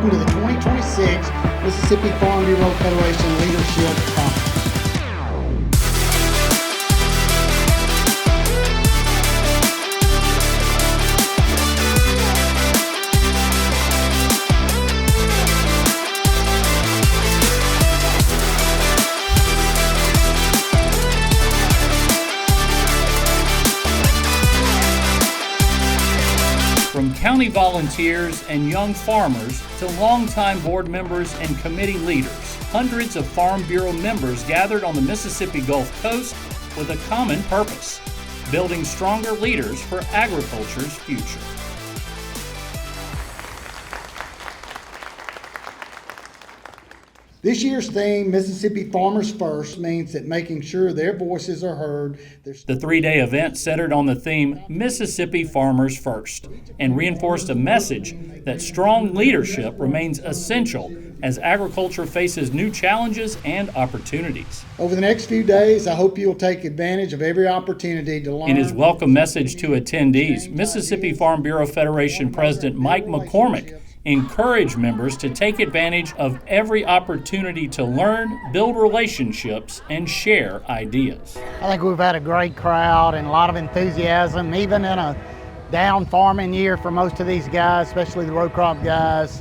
welcome to the 2026 Mississippi Farm Bureau Federation Leadership Conference. From county volunteers and young farmers to longtime board members and committee leaders, hundreds of Farm Bureau members gathered on the Mississippi Gulf Coast with a common purpose: building stronger leaders for agriculture's future. This year's theme, Mississippi Farmers First, means that making sure their voices are heard. The three-day event centered on the theme Mississippi Farmers First and reinforced a message that strong leadership remains essential as agriculture faces new challenges and opportunities. Over the next few days, I hope you'll take advantage of every opportunity to learn. In his welcome message to attendees, Mississippi Farm Bureau Federation President Mike McCormick encourage members to take advantage of every opportunity to learn, build relationships, and share ideas. I think we've had a great crowd and a lot of enthusiasm, even in a down farming year for most of these guys, especially the row crop guys.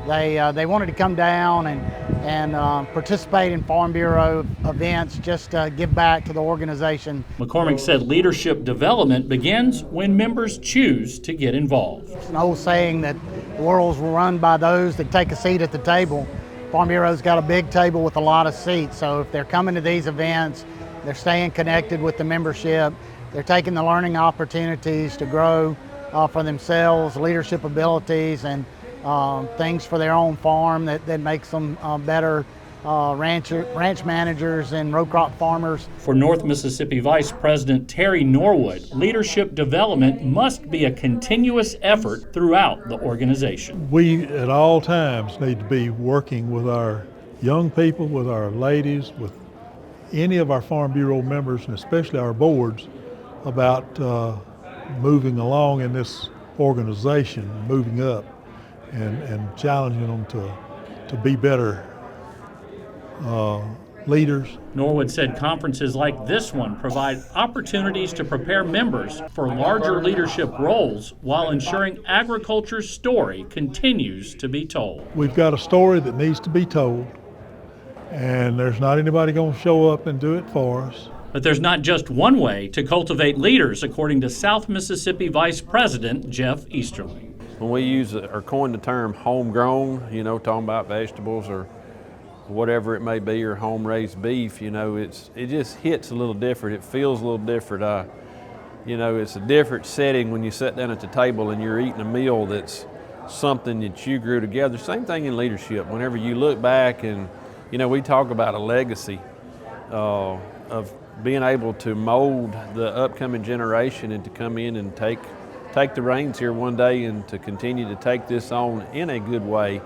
They wanted to come down and participate in Farm Bureau events, just to give back to the organization. McCormick said leadership development begins when members choose to get involved. It's an old saying that the world's run by those that take a seat at the table. Farm Bureau's got a big table with a lot of seats, so if they're coming to these events, they're staying connected with the membership, they're taking the learning opportunities to grow for themselves, leadership abilities, and things for their own farm that makes them better ranch managers and row crop farmers. For North Mississippi Vice President Terry Norwood, leadership development must be a continuous effort throughout the organization. We at all times need to be working with our young people, with our ladies, with any of our Farm Bureau members, and especially our boards, about moving along in this organization, moving up, and challenging them to be better leaders. Norwood said conferences like this one provide opportunities to prepare members for larger leadership roles while ensuring agriculture's story continues to be told. We've got a story that needs to be told, and there's not anybody going to show up and do it for us. But there's not just one way to cultivate leaders, according to South Mississippi Vice President Jeff Easterling. When we use or coin the term homegrown, talking about vegetables or whatever it may be, or home-raised beef, it just hits a little different. It feels a little different. It's a different setting when you sit down at the table and you're eating a meal that's something that you grew together. Same thing in leadership. Whenever you look back and, we talk about a legacy of being able to mold the upcoming generation and to come in and take the reins here one day and to continue to take this on in a good way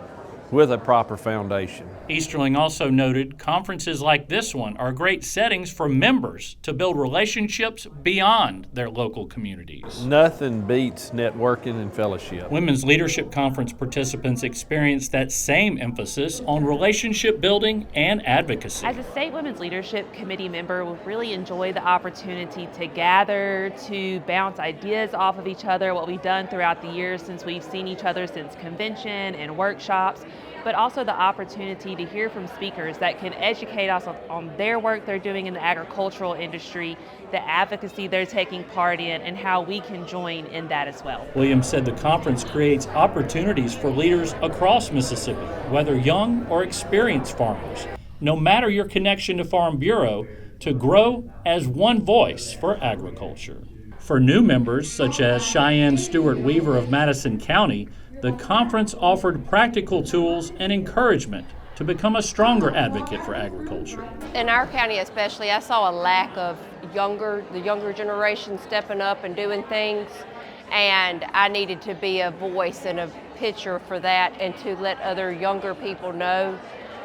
with a proper foundation. Easterling also noted conferences like this one are great settings for members to build relationships beyond their local communities. Nothing beats networking and fellowship. Women's Leadership Conference participants experienced that same emphasis on relationship building and advocacy. As a state women's leadership committee member, we really enjoy the opportunity to gather, to bounce ideas off of each other, what we've done throughout the years since we've seen each other since convention and workshops, but also the opportunity to hear from speakers that can educate us on their work they're doing in the agricultural industry, the advocacy they're taking part in, and how we can join in that as well. Williams said the conference creates opportunities for leaders across Mississippi, whether young or experienced farmers, no matter your connection to Farm Bureau, to grow as one voice for agriculture. For new members, such as Cheyenne Stewart Weaver of Madison County, the conference offered practical tools and encouragement to become a stronger advocate for agriculture. In our county especially, I saw a lack of the younger generation stepping up and doing things, and I needed to be a voice and a picture for that, and to let other younger people know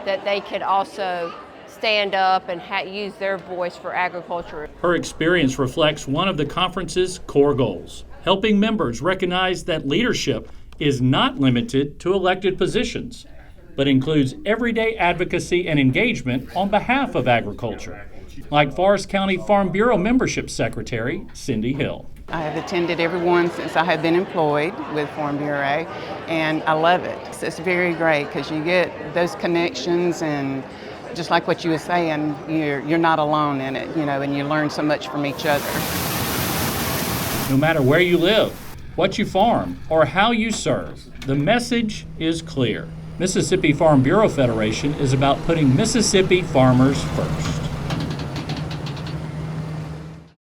that they could also stand up and use their voice for agriculture. Her experience reflects one of the conference's core goals: helping members recognize that leadership is not limited to elected positions, but includes everyday advocacy and engagement on behalf of agriculture, like Forest County Farm Bureau Membership Secretary Cindy Hill. I have attended every one since I have been employed with Farm Bureau, and I love it. It's very great because you get those connections, and just like what you were saying, you're not alone in it, and you learn so much from each other. No matter where you live, what you farm, or how you serve, the message is clear. Mississippi Farm Bureau Federation is about putting Mississippi farmers first.